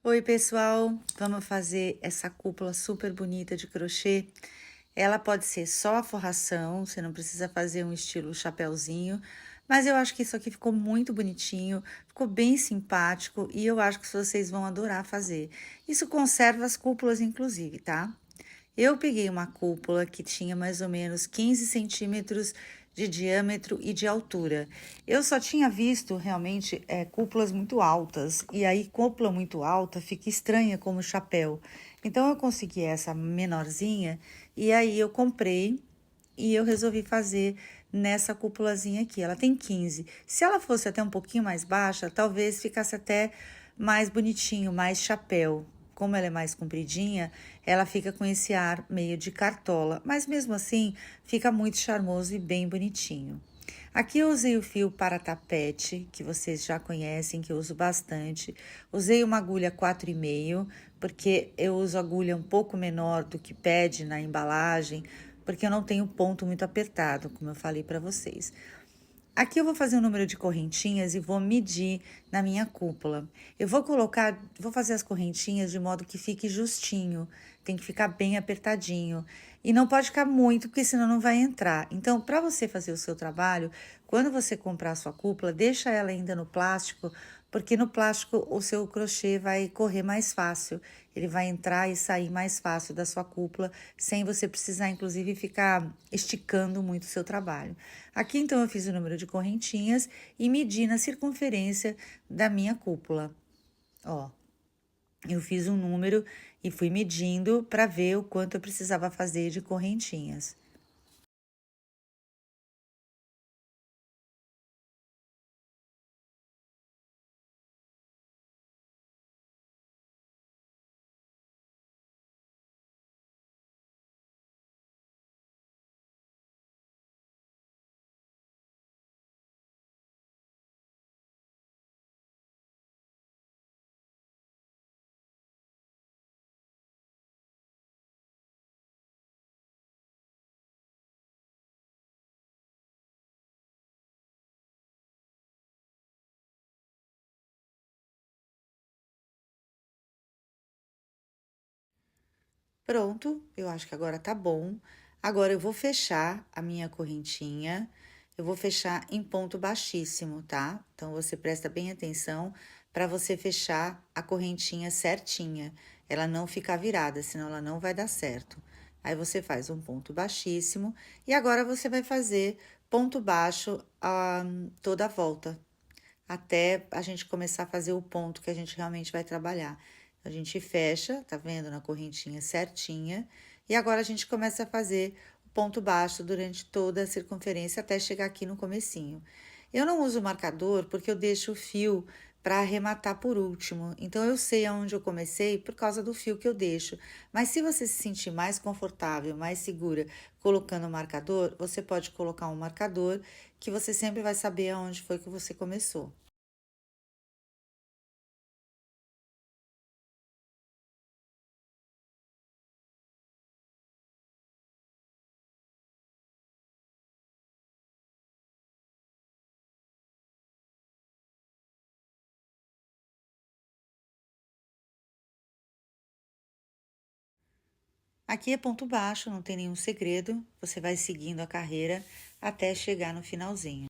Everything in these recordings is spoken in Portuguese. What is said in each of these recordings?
Oi, pessoal! Vamos fazer essa cúpula super bonita de crochê. Ela pode ser só a forração, você não precisa fazer um estilo chapéuzinho, mas eu acho que isso aqui ficou muito bonitinho, ficou bem simpático e eu acho que vocês vão adorar fazer. Isso conserva as cúpulas, inclusive, tá? Eu peguei uma cúpula que tinha mais ou menos 15 centímetros de diâmetro e de altura. Eu só tinha visto realmente cúpulas muito altas, e aí cúpula muito alta fica estranha como chapéu. Então eu consegui essa menorzinha, e aí eu comprei e eu resolvi fazer nessa cúpulazinha aqui. Ela tem 15. Se ela fosse até um pouquinho mais baixa, talvez ficasse até mais bonitinho, mais chapéu. Como ela é mais compridinha, ela fica com esse ar meio de cartola, mas mesmo assim fica muito charmoso e bem bonitinho. Aqui eu usei o fio para tapete, que vocês já conhecem, que eu uso bastante. Usei uma agulha 4,5, porque eu uso agulha um pouco menor do que pede na embalagem, porque eu não tenho ponto muito apertado, como eu falei para vocês. Aqui eu vou fazer um número de correntinhas e vou medir na minha cúpula. Eu vou fazer as correntinhas de modo que fique justinho, tem que ficar bem apertadinho. E não pode ficar muito, porque senão não vai entrar. Então, para você fazer o seu trabalho, quando você comprar a sua cúpula, deixa ela ainda no plástico, porque no plástico o seu crochê vai correr mais fácil. Ele vai entrar e sair mais fácil da sua cúpula, sem você precisar, inclusive, ficar esticando muito o seu trabalho. Aqui, então, eu fiz o número de correntinhas e medi na circunferência da minha cúpula. Ó, eu fiz um número e fui medindo para ver o quanto eu precisava fazer de correntinhas. Pronto, eu acho que agora tá bom. Agora eu vou fechar a minha correntinha. Eu vou fechar em ponto baixíssimo, tá? Então você presta bem atenção para você fechar a correntinha certinha. Ela não ficar virada, senão ela não vai dar certo. Aí você faz um ponto baixíssimo e agora você vai fazer ponto baixo toda a volta, até a gente começar a fazer o ponto que a gente realmente vai trabalhar. A gente fecha, tá vendo, na correntinha certinha, e agora a gente começa a fazer o ponto baixo durante toda a circunferência até chegar aqui no comecinho. Eu não uso marcador porque eu deixo o fio para arrematar por último. Então eu sei aonde eu comecei por causa do fio que eu deixo. Mas se você se sentir mais confortável, mais segura colocando o marcador, você pode colocar um marcador que você sempre vai saber aonde foi que você começou. Aqui é ponto baixo, não tem nenhum segredo. Você vai seguindo a carreira até chegar no finalzinho.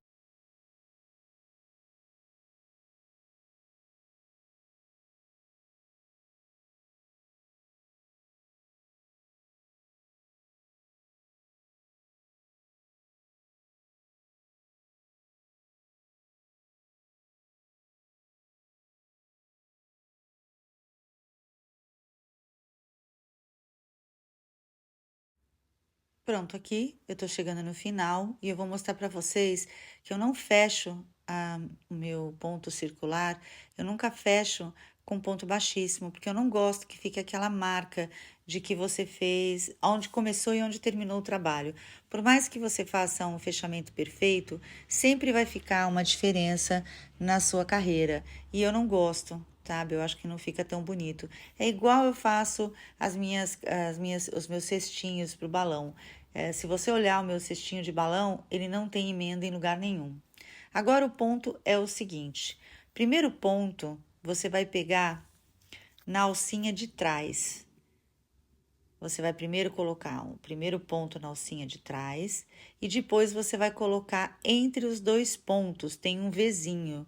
Pronto, aqui eu tô chegando no final e eu vou mostrar para vocês que eu não fecho o meu ponto circular, eu nunca fecho com ponto baixíssimo, porque eu não gosto que fique aquela marca de que você fez, onde começou e onde terminou o trabalho. Por mais que você faça um fechamento perfeito, sempre vai ficar uma diferença na sua carreira, e eu não gosto. Sabe, eu acho que não fica tão bonito. É igual eu faço os meus cestinhos para o balão. Se você olhar o meu cestinho de balão, ele não tem emenda em lugar nenhum. Agora o ponto é o seguinte: primeiro ponto, você vai pegar na alcinha de trás. Você vai primeiro colocar o primeiro ponto na alcinha de trás e depois você vai colocar entre os dois pontos, tem um Vzinho.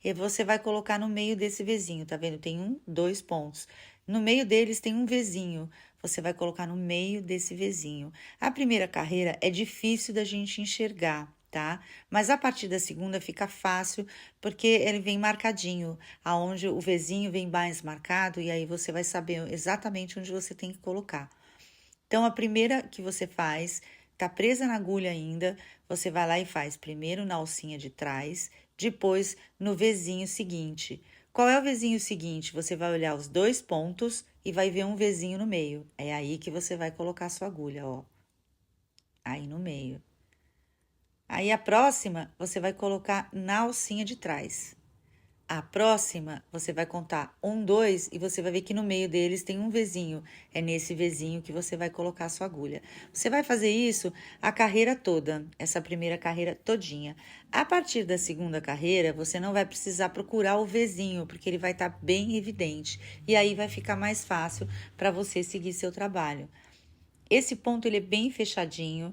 E você vai colocar no meio desse Vzinho, tá vendo? Tem dois pontos. No meio deles tem um Vzinho. Você vai colocar no meio desse Vzinho. A primeira carreira é difícil da gente enxergar, tá? Mas a partir da segunda fica fácil, porque ele vem marcadinho, aonde o Vzinho vem mais marcado e aí você vai saber exatamente onde você tem que colocar. Então, a primeira que você faz, tá presa na agulha ainda, você vai lá e faz primeiro na alcinha de trás, depois no Vzinho seguinte. Qual é o Vzinho seguinte? Você vai olhar os dois pontos e vai ver um Vzinho no meio. É aí que você vai colocar a sua agulha, ó. Aí no meio. Aí a próxima, você vai colocar na alcinha de trás. A próxima, você vai contar um, dois, e você vai ver que no meio deles tem um Vzinho. É nesse Vzinho que você vai colocar a sua agulha. Você vai fazer isso a carreira toda, essa primeira carreira todinha. A partir da segunda carreira, você não vai precisar procurar o Vzinho, porque ele vai estar bem evidente. E aí vai ficar mais fácil para você seguir seu trabalho. Esse ponto ele é bem fechadinho,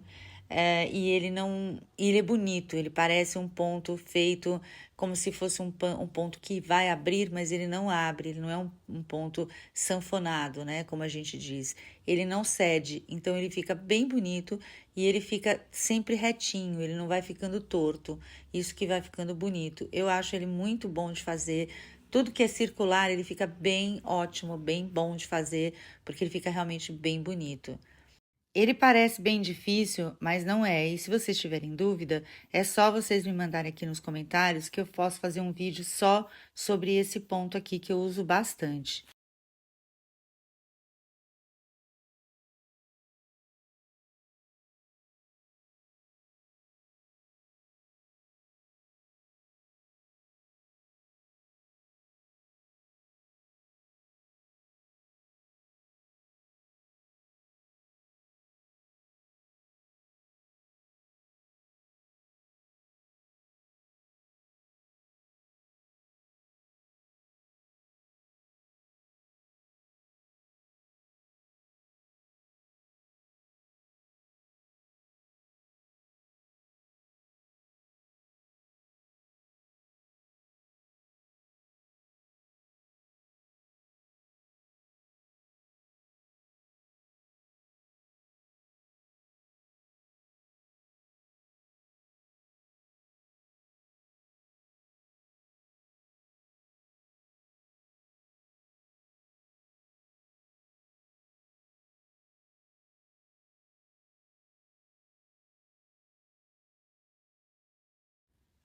e ele não, ele é bonito, ele parece um ponto feito como se fosse um ponto que vai abrir, mas ele não abre, ele não é um ponto sanfonado, né, como a gente diz. Ele não cede, então ele fica bem bonito e ele fica sempre retinho, ele não vai ficando torto, isso que vai ficando bonito. Eu acho ele muito bom de fazer. Tudo que é circular, ele fica bem ótimo, bem bom de fazer, porque ele fica realmente bem bonito. Ele parece bem difícil, mas não é. E se vocês tiverem dúvida, é só vocês me mandarem aqui nos comentários que eu posso fazer um vídeo só sobre esse ponto aqui que eu uso bastante.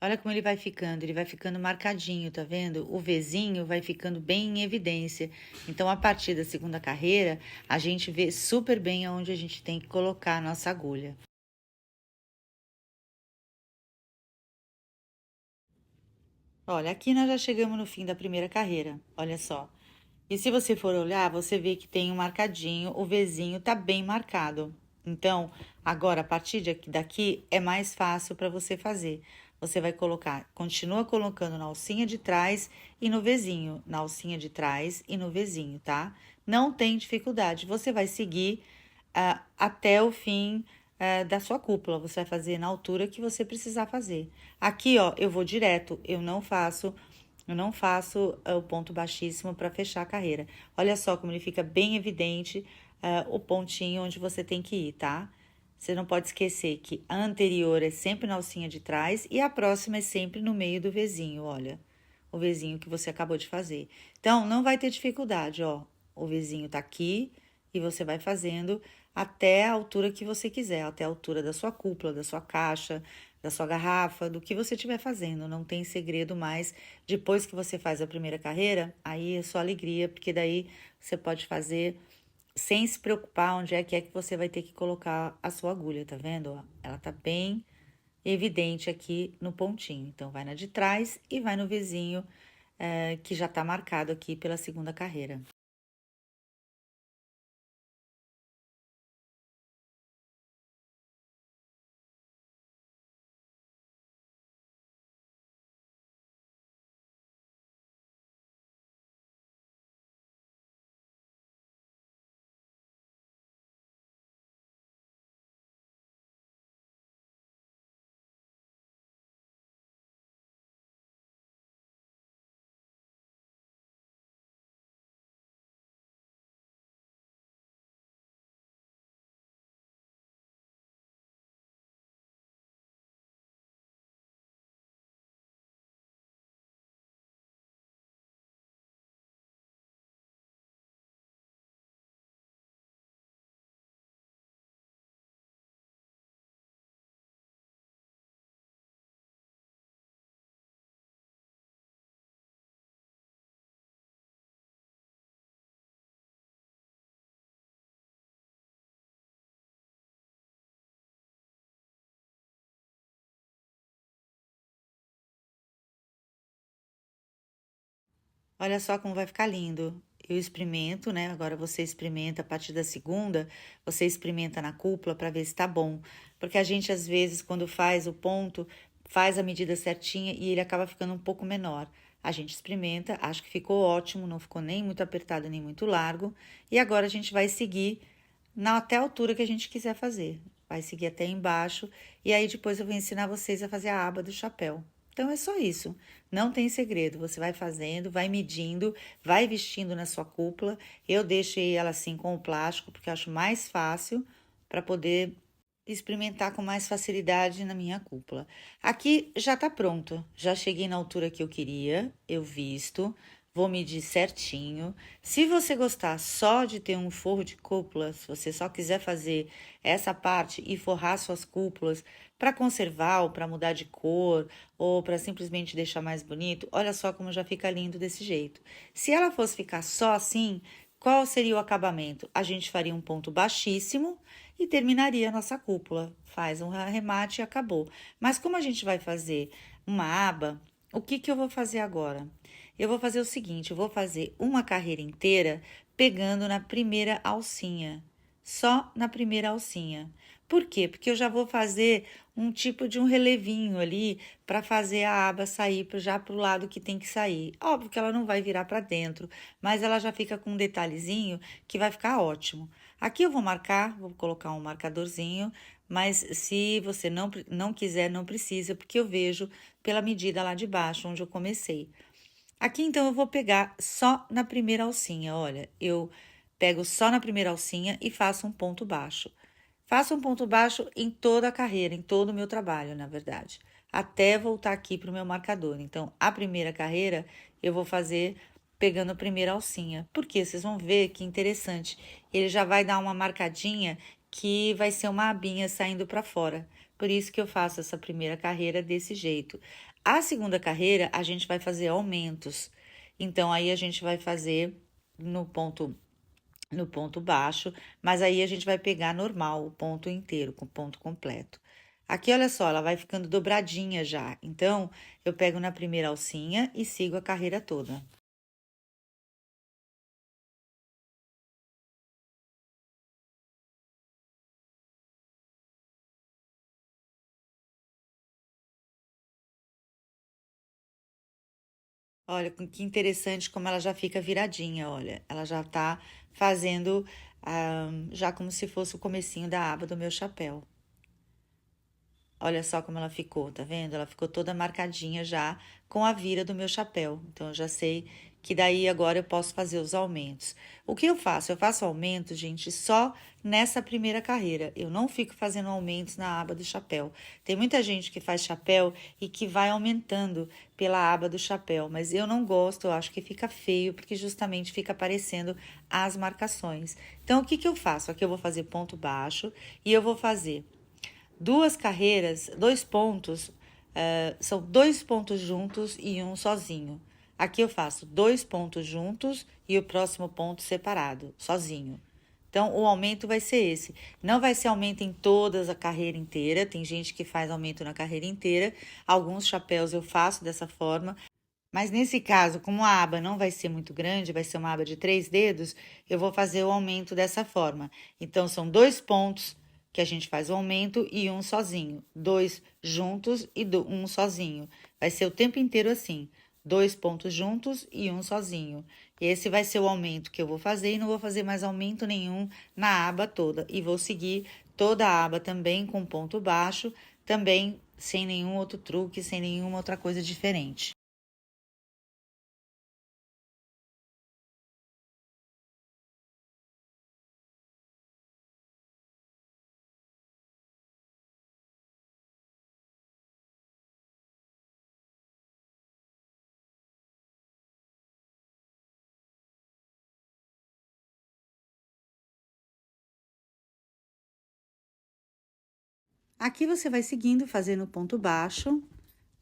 Olha como ele vai ficando marcadinho, tá vendo? O Vzinho vai ficando bem em evidência. Então, a partir da segunda carreira, a gente vê super bem aonde a gente tem que colocar a nossa agulha. Olha, aqui nós já chegamos no fim da primeira carreira, olha só. E se você for olhar, você vê que tem um marcadinho, o Vzinho tá bem marcado. Então, agora, a partir daqui é mais fácil para você fazer. Você vai colocar, continua colocando na alcinha de trás e no Vzinho, na alcinha de trás e no Vzinho, tá? Não tem dificuldade, você vai seguir até o fim da sua cúpula. Você vai fazer na altura que você precisar fazer. Aqui, ó, eu vou direto, eu não faço o ponto baixíssimo para fechar a carreira. Olha só como ele fica bem evidente o pontinho onde você tem que ir, tá? Você não pode esquecer que a anterior é sempre na alcinha de trás e a próxima é sempre no meio do Vzinho, olha. O Vzinho que você acabou de fazer. Então, não vai ter dificuldade, ó. O Vzinho tá aqui e você vai fazendo até a altura que você quiser, até a altura da sua cúpula, da sua caixa, da sua garrafa, do que você estiver fazendo. Não tem segredo mais. Depois que você faz a primeira carreira, aí é só alegria, porque daí você pode fazer sem se preocupar onde é que você vai ter que colocar a sua agulha, tá vendo? Ela tá bem evidente aqui no pontinho. Então, vai na de trás e vai no vizinho, que já tá marcado aqui pela segunda carreira. Olha só como vai ficar lindo. Eu experimento, né? Agora você experimenta a partir da segunda, você experimenta na cúpula para ver se tá bom. Porque a gente, às vezes, quando faz o ponto, faz a medida certinha e ele acaba ficando um pouco menor. A gente experimenta, acho que ficou ótimo, não ficou nem muito apertado nem muito largo. E agora a gente vai seguir até a altura que a gente quiser fazer. Vai seguir até embaixo e aí depois eu vou ensinar vocês a fazer a aba do chapéu. Então é só isso. Não tem segredo. Você vai fazendo, vai medindo, vai vestindo na sua cúpula. Eu deixei ela assim com o plástico porque eu acho mais fácil para poder experimentar com mais facilidade na minha cúpula. Aqui já tá pronto. Já cheguei na altura que eu queria. Eu visto. Vou medir certinho. Se você gostar só de ter um forro de cúpula, se você só quiser fazer essa parte e forrar suas cúpulas para conservar ou para mudar de cor ou para simplesmente deixar mais bonito, olha só como já fica lindo desse jeito. Se ela fosse ficar só assim, qual seria o acabamento? A gente faria um ponto baixíssimo e terminaria a nossa cúpula. Faz um arremate e acabou. Mas como a gente vai fazer uma aba, o que que eu vou fazer agora? Eu vou fazer o seguinte, eu vou fazer uma carreira inteira pegando na primeira alcinha, só na primeira alcinha. Por quê? Porque eu já vou fazer um tipo de um relevinho ali para fazer a aba sair já para o lado que tem que sair. Óbvio que ela não vai virar para dentro, mas ela já fica com um detalhezinho que vai ficar ótimo. Aqui eu vou marcar, vou colocar um marcadorzinho, mas se você não quiser, não precisa, porque eu vejo pela medida lá de baixo, onde eu comecei. Aqui então eu vou pegar só na primeira alcinha, olha, eu pego só na primeira alcinha e faço um ponto baixo. Faço um ponto baixo em toda a carreira, em todo o meu trabalho, na verdade, até voltar aqui para o meu marcador. Então, a primeira carreira eu vou fazer pegando a primeira alcinha, porque vocês vão ver que interessante, ele já vai dar uma marcadinha que vai ser uma abinha saindo para fora. Por isso que eu faço essa primeira carreira desse jeito. A segunda carreira, a gente vai fazer aumentos. Então, aí a gente vai fazer no ponto baixo, mas aí a gente vai pegar normal, o ponto inteiro, com ponto completo. Aqui, olha só, ela vai ficando dobradinha já. Então, eu pego na primeira alcinha e sigo a carreira toda. Olha, que interessante como ela já fica viradinha, olha. Ela já tá fazendo, já como se fosse o comecinho da aba do meu chapéu. Olha só como ela ficou, tá vendo? Ela ficou toda marcadinha já com a vira do meu chapéu. Então, eu já sei que daí agora eu posso fazer os aumentos. O que eu faço? Eu faço aumento, gente, só nessa primeira carreira. Eu não fico fazendo aumentos na aba do chapéu. Tem muita gente que faz chapéu e que vai aumentando pela aba do chapéu, mas eu não gosto, eu acho que fica feio, porque justamente fica aparecendo as marcações. Então, o que que eu faço? Aqui eu vou fazer ponto baixo e eu vou fazer duas carreiras, dois pontos, são dois pontos juntos e um sozinho. Aqui eu faço dois pontos juntos e o próximo ponto separado, sozinho. Então, o aumento vai ser esse. Não vai ser aumento em toda a carreira inteira. Tem gente que faz aumento na carreira inteira. Alguns chapéus eu faço dessa forma. Mas nesse caso, como a aba não vai ser muito grande, vai ser uma aba de 3 dedos, eu vou fazer o aumento dessa forma. Então, são dois pontos que a gente faz o aumento e um sozinho. Dois juntos e um sozinho. Vai ser o tempo inteiro assim. Dois pontos juntos e um sozinho. Esse vai ser o aumento que eu vou fazer e não vou fazer mais aumento nenhum na aba toda. E vou seguir toda a aba também com ponto baixo, também sem nenhum outro truque, sem nenhuma outra coisa diferente. Aqui você vai seguindo, fazendo ponto baixo,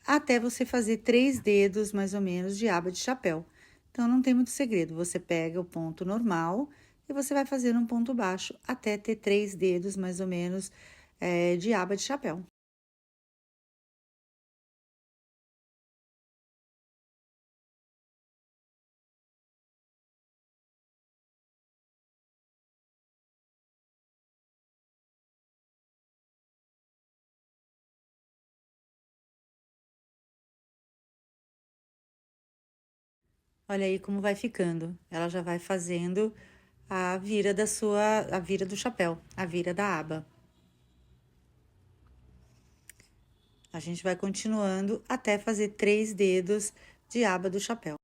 até você fazer 3 dedos, mais ou menos, de aba de chapéu. Então, não tem muito segredo, você pega o ponto normal e você vai fazendo um ponto baixo até ter 3 dedos, mais ou menos, de aba de chapéu. Olha aí como vai ficando. Ela já vai fazendo a vira do chapéu, a vira da aba. A gente vai continuando até fazer 3 dedos de aba do chapéu.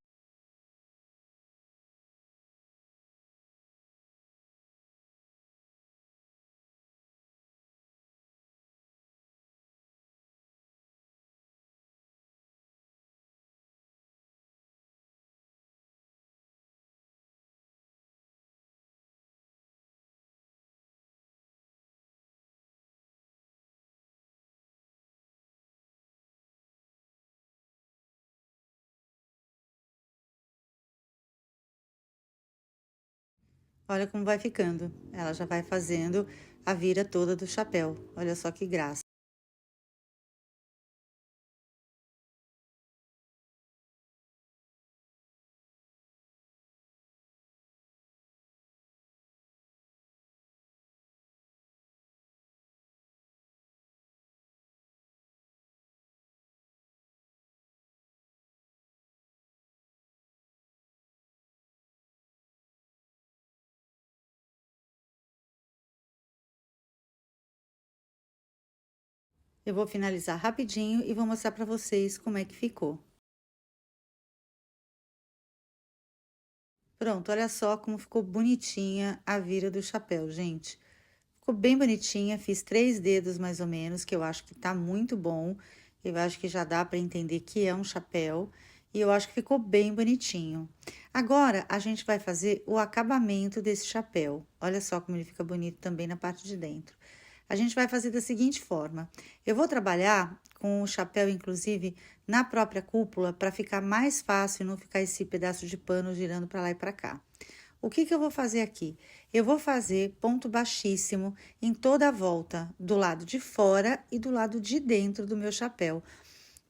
Olha como vai ficando. Ela já vai fazendo a vira toda do chapéu. Olha só que graça. Eu vou finalizar rapidinho e vou mostrar para vocês como é que ficou. Pronto, olha só como ficou bonitinha a vira do chapéu, gente. Ficou bem bonitinha, fiz 3 dedos mais ou menos, que eu acho que tá muito bom. Eu acho que já dá para entender que é um chapéu. E eu acho que ficou bem bonitinho. Agora, a gente vai fazer o acabamento desse chapéu. Olha só como ele fica bonito também na parte de dentro. A gente vai fazer da seguinte forma: eu vou trabalhar com o chapéu, inclusive, na própria cúpula, para ficar mais fácil e não ficar esse pedaço de pano girando para lá e para cá. O que que eu vou fazer aqui? Eu vou fazer ponto baixíssimo em toda a volta, do lado de fora e do lado de dentro do meu chapéu,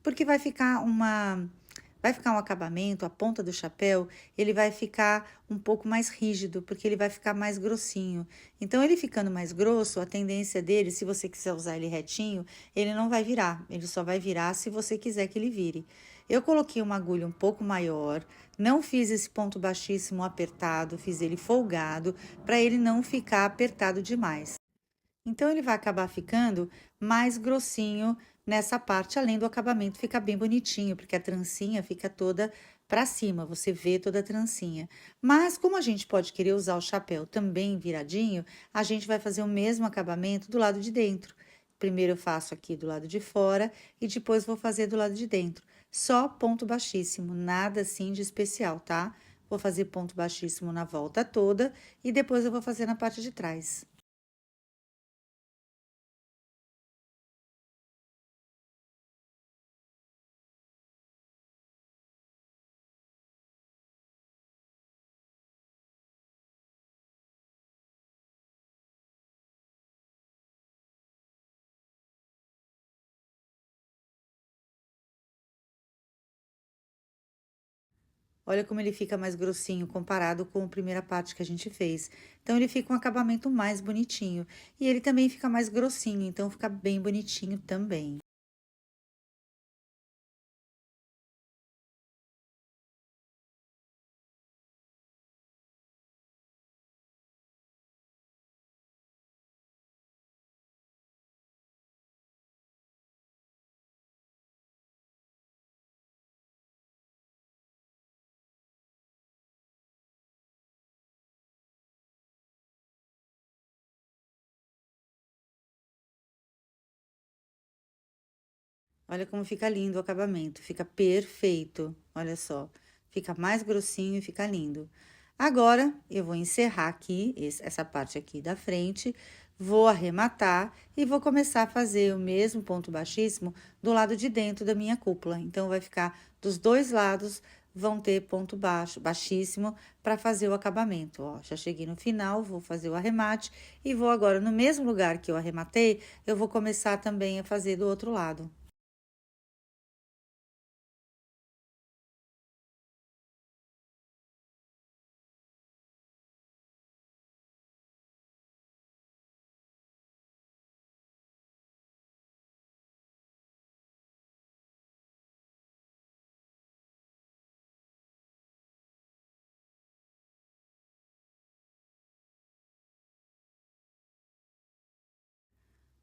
porque vai ficar um acabamento, a ponta do chapéu, ele vai ficar um pouco mais rígido, porque ele vai ficar mais grossinho. Então, ele ficando mais grosso, a tendência dele, se você quiser usar ele retinho, ele não vai virar, ele só vai virar se você quiser que ele vire. Eu coloquei uma agulha um pouco maior, não fiz esse ponto baixíssimo apertado, fiz ele folgado, para ele não ficar apertado demais. Então, ele vai acabar ficando mais grossinho nessa parte, além do acabamento ficar bem bonitinho, porque a trancinha fica toda para cima, você vê toda a trancinha. Mas, como a gente pode querer usar o chapéu também viradinho, a gente vai fazer o mesmo acabamento do lado de dentro. Primeiro eu faço aqui do lado de fora e depois vou fazer do lado de dentro. Só ponto baixíssimo, nada assim de especial, tá? Vou fazer ponto baixíssimo na volta toda e depois eu vou fazer na parte de trás. Olha como ele fica mais grossinho comparado com a primeira parte que a gente fez. Então, ele fica um acabamento mais bonitinho. E ele também fica mais grossinho, então fica bem bonitinho também. Olha como fica lindo o acabamento, fica perfeito. Olha só, fica mais grossinho e fica lindo. Agora, eu vou encerrar aqui essa parte aqui da frente, vou arrematar e vou começar a fazer o mesmo ponto baixíssimo do lado de dentro da minha cúpula. Então, vai ficar dos dois lados, vão ter ponto baixo, baixíssimo, para fazer o acabamento. Ó, já cheguei no final, vou fazer o arremate e vou agora, no mesmo lugar que eu arrematei, eu vou começar também a fazer do outro lado.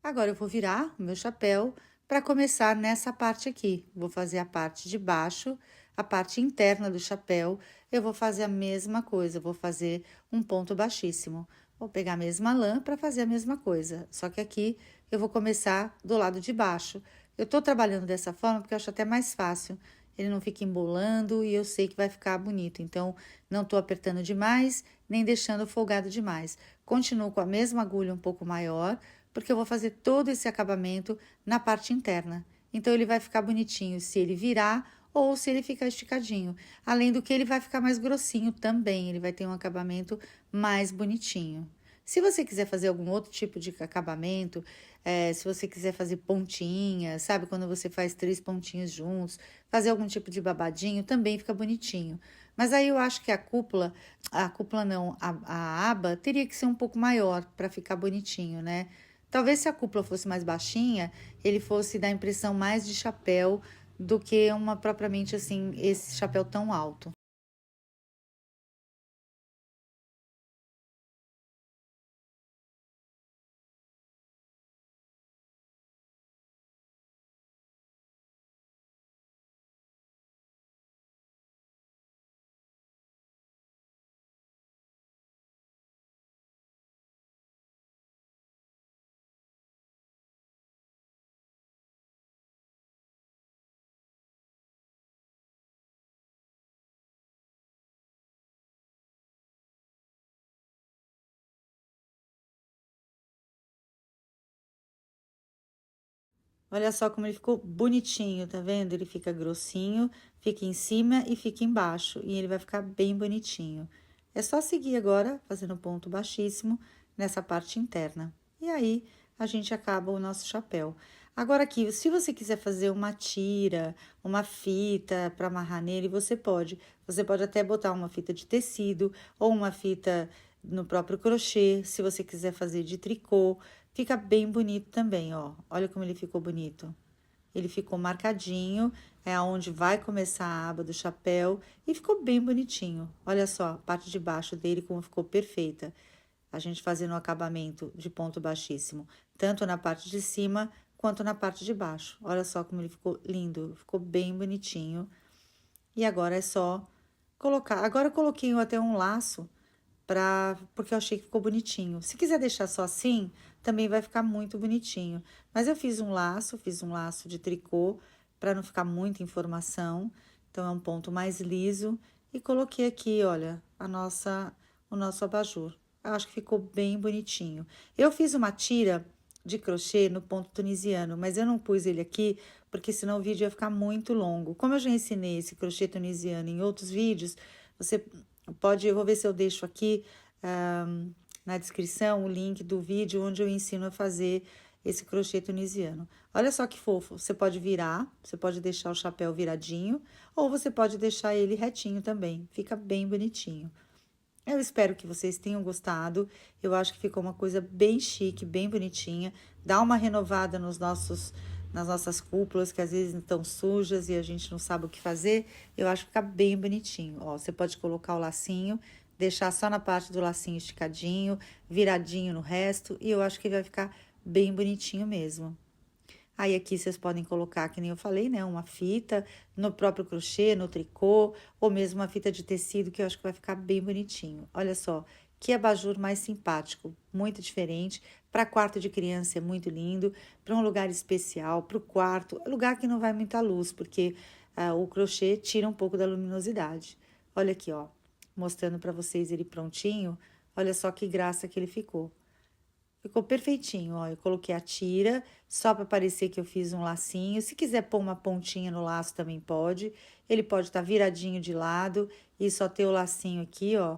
Agora eu vou virar o meu chapéu para começar nessa parte aqui. Vou fazer a parte de baixo, a parte interna do chapéu. Eu vou fazer a mesma coisa, vou fazer um ponto baixíssimo. Vou pegar a mesma lã para fazer a mesma coisa, só que aqui eu vou começar do lado de baixo. Eu tô trabalhando dessa forma porque eu acho até mais fácil. Ele não fica embolando e eu sei que vai ficar bonito. Então, não tô apertando demais, nem deixando folgado demais. Continuo com a mesma agulha um pouco maior, porque eu vou fazer todo esse acabamento na parte interna. Então, ele vai ficar bonitinho se ele virar ou se ele ficar esticadinho. Além do que, ele vai ficar mais grossinho também, ele vai ter um acabamento mais bonitinho. Se você quiser fazer algum outro tipo de acabamento, se você quiser fazer pontinha, sabe? Quando você faz 3 pontinhos juntos, fazer algum tipo de babadinho, também fica bonitinho. Mas aí eu acho que a cúpula não, a aba teria que ser um pouco maior para ficar bonitinho, né? Talvez se a cúpula fosse mais baixinha, ele fosse dar a impressão mais de chapéu do que uma propriamente assim, esse chapéu tão alto. Olha só como ele ficou bonitinho, tá vendo? Ele fica grossinho, fica em cima e fica embaixo, e ele vai ficar bem bonitinho. É só seguir agora, fazendo ponto baixíssimo nessa parte interna. E aí, a gente acaba o nosso chapéu. Agora aqui, se você quiser fazer uma tira, uma fita para amarrar nele, você pode. Você pode até botar uma fita de tecido ou uma fita no próprio crochê, se você quiser fazer de tricô. Fica bem bonito também, ó. Olha como ele ficou bonito. Ele ficou marcadinho, é aonde vai começar a aba do chapéu e ficou bem bonitinho. Olha só, a parte de baixo dele como ficou perfeita. A gente fazendo o acabamento de ponto baixíssimo, tanto na parte de cima quanto na parte de baixo. Olha só como ele ficou lindo, ficou bem bonitinho. E agora é só colocar. Agora eu coloquei até um laço porque eu achei que ficou bonitinho. Se quiser deixar só assim, também vai ficar muito bonitinho. Mas eu fiz um laço de tricô para não ficar muita informação. Então é um ponto mais liso e coloquei aqui, olha, o nosso abajur. Eu acho que ficou bem bonitinho. Eu fiz uma tira de crochê no ponto tunisiano, mas eu não pus ele aqui porque senão o vídeo ia ficar muito longo. Como eu já ensinei esse crochê tunisiano em outros vídeos, você pode, eu vou ver se eu deixo aqui na descrição o link do vídeo onde eu ensino a fazer esse crochê tunisiano. Olha só que fofo, você pode virar, você pode deixar o chapéu viradinho, ou você pode deixar ele retinho também, fica bem bonitinho. Eu espero que vocês tenham gostado. Eu acho que ficou uma coisa bem chique, bem bonitinha. Dá uma renovada nas nossas cúpulas, que às vezes estão sujas e a gente não sabe o que fazer. Eu acho que fica bem bonitinho. Ó, você pode colocar o lacinho, deixar só na parte do lacinho esticadinho, viradinho no resto, e eu acho que vai ficar bem bonitinho mesmo. Aí aqui vocês podem colocar, que nem eu falei, né, uma fita no próprio crochê, no tricô, ou mesmo uma fita de tecido, que eu acho que vai ficar bem bonitinho. Olha só, que abajur mais simpático, muito diferente. Para quarto de criança é muito lindo, para um lugar especial, para o quarto, lugar que não vai muita luz, porque o crochê tira um pouco da luminosidade. Olha aqui, ó, mostrando para vocês ele prontinho. Olha só que graça que ele ficou. Ficou perfeitinho, ó. Eu coloquei a tira, só para parecer que eu fiz um lacinho. Se quiser pôr uma pontinha no laço, também pode. Ele pode estar viradinho de lado e só ter o lacinho aqui, ó,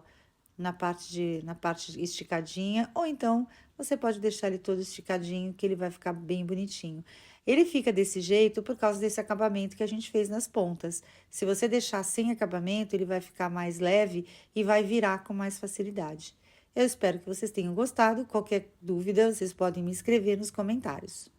na parte esticadinha. Ou então, você pode deixar ele todo esticadinho, que ele vai ficar bem bonitinho. Ele fica desse jeito por causa desse acabamento que a gente fez nas pontas. Se você deixar sem acabamento, ele vai ficar mais leve e vai virar com mais facilidade. Eu espero que vocês tenham gostado. Qualquer dúvida, vocês podem me escrever nos comentários.